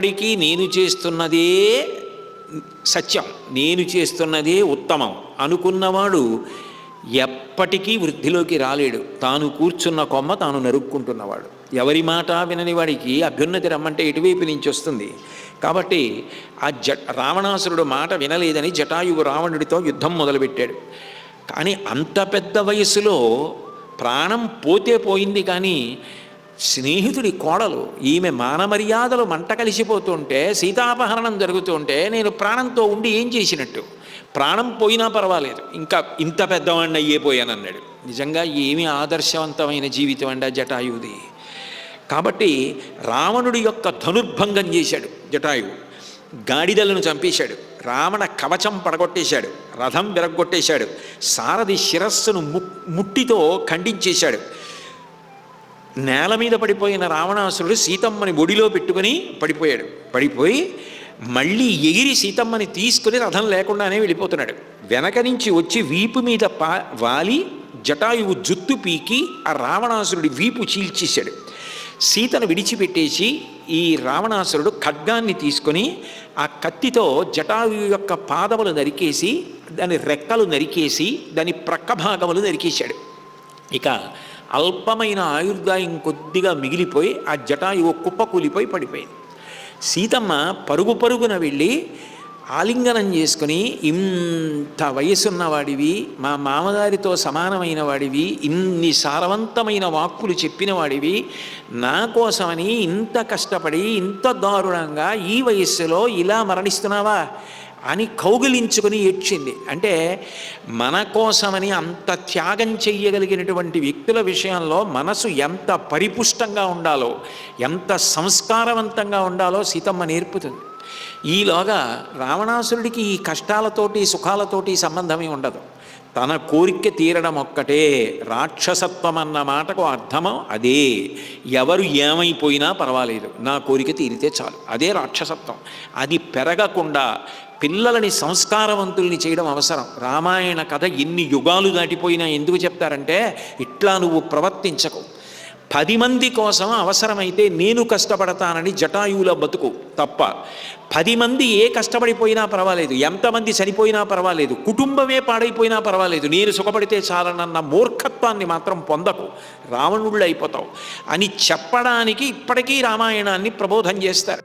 ఇప్పటికీ నేను చేస్తున్నదే సత్యం, నేను చేస్తున్నదే ఉత్తమం అనుకున్నవాడు ఎప్పటికీ వృద్ధిలోకి రాలేడు. తాను కూర్చున్న కొమ్మ తాను నరుక్కుంటున్నవాడు. ఎవరి మాట వినని వాడికి అభ్యున్నతి రమ్మంటే ఎటువైపు నుంచి వస్తుంది? కాబట్టి ఆ రావణాసురుడు మాట వినలేదని జటాయువు రావణుడితో యుద్ధం మొదలుపెట్టాడు. కానీ అంత పెద్ద వయస్సులో ప్రాణం పోతే పోయింది, కానీ స్నేహితుడి కోడలు, ఈమె మానమర్యాదలు మంట కలిసిపోతుంటే, సీతాపహరణం జరుగుతుంటే నేను ప్రాణంతో ఉండి ఏం చేసినట్టు? ప్రాణం పోయినా పర్వాలేదు, ఇంకా ఇంత పెద్దవాడిని అయ్యేపోయానన్నాడు. నిజంగా ఏమి ఆదర్శవంతమైన జీవితం అండి ఆ జటాయువుది. కాబట్టి రావణుడి యొక్క ధనుర్భంగం చేశాడు జటాయువు. గాడిదలను చంపేశాడు, రావణ కవచం పడగొట్టేశాడు, రథం విరగొట్టేశాడు, సారథి శిరస్సును ముట్టితో ఖండించేశాడు. నేల మీద పడిపోయిన రావణాసురుడు సీతమ్మని ఒడిలో పెట్టుకుని పడిపోయి మళ్ళీ ఎగిరి సీతమ్మని తీసుకుని రథం లేకుండానే వెళ్ళిపోతున్నాడు. వెనక నుంచి వచ్చి వీపు మీద వాలి జటాయువు జుత్తు పీకి ఆ రావణాసురుడి వీపు చీల్చేశాడు. సీతను విడిచిపెట్టేసి ఈ రావణాసురుడు ఖడ్గాన్ని తీసుకొని ఆ కత్తితో జటాయువు యొక్క పాదములు నరికేసి, దాని రెక్కలు నరికేసి, దాని ప్రక్క భాగములు నరికేశాడు. ఇక అల్పమైన ఆయుర్దాయం కొద్దిగా మిగిలిపోయి ఆ జటాయువు కుప్పకూలిపోయి పడిపోయింది. సీతమ్మ పరుగు పరుగున వెళ్ళి ఆలింగనం చేసుకుని, ఇంత వయసున్నవాడివి, మా మామగారితో సమానమైన వాడివి, ఇన్ని సారవంతమైన వాక్కులు చెప్పిన వాడివి, నా కోసమని ఇంత కష్టపడి ఇంత దారుణంగా ఈ వయస్సులో ఇలా మరణిస్తున్నావా అని కౌగిలించుకొని ఏడ్చింది. అంటే మన కోసమని అంత త్యాగం చెయ్యగలిగినటువంటి వ్యక్తుల విషయంలో మనసు ఎంత పరిపుష్టంగా ఉండాలో, ఎంత సంస్కారవంతంగా ఉండాలో సీతమ్మ నేర్పుతుంది. ఈలోగా రావణాసురుడికి ఈ కష్టాలతోటి సుఖాలతోటి సంబంధమే ఉండదు. తన కోరిక తీరడం ఒక్కటే రాక్షసత్వం అన్న మాటకు అర్థము అదే. ఎవరు ఏమైపోయినా పర్వాలేదు, నా కోరిక తీరితే చాలు, అదే రాక్షసత్వం. అది పెరగకుండా పిల్లలని సంస్కారవంతుల్ని చేయడం అవసరం. రామాయణ కథ ఎన్ని యుగాలు దాటిపోయినా ఎందుకు చెప్తారంటే, ఇట్లా నువ్వు ప్రవర్తించకు, 10 మంది కోసం అవసరమైతే నేను కష్టపడతానని జటాయువుల బతుకు తప్ప, 10 మంది ఏ కష్టపడిపోయినా పర్వాలేదు, ఎంతమంది చనిపోయినా పర్వాలేదు, కుటుంబమే పాడైపోయినా పర్వాలేదు, నేను సుఖపడితే చాలనన్న మూర్ఖత్వాన్ని మాత్రం పొందకు, రావణుళ్ళు అయిపోతావు అని చెప్పడానికి ఇప్పటికీ రామాయణాన్ని ప్రబోధం చేస్తారు.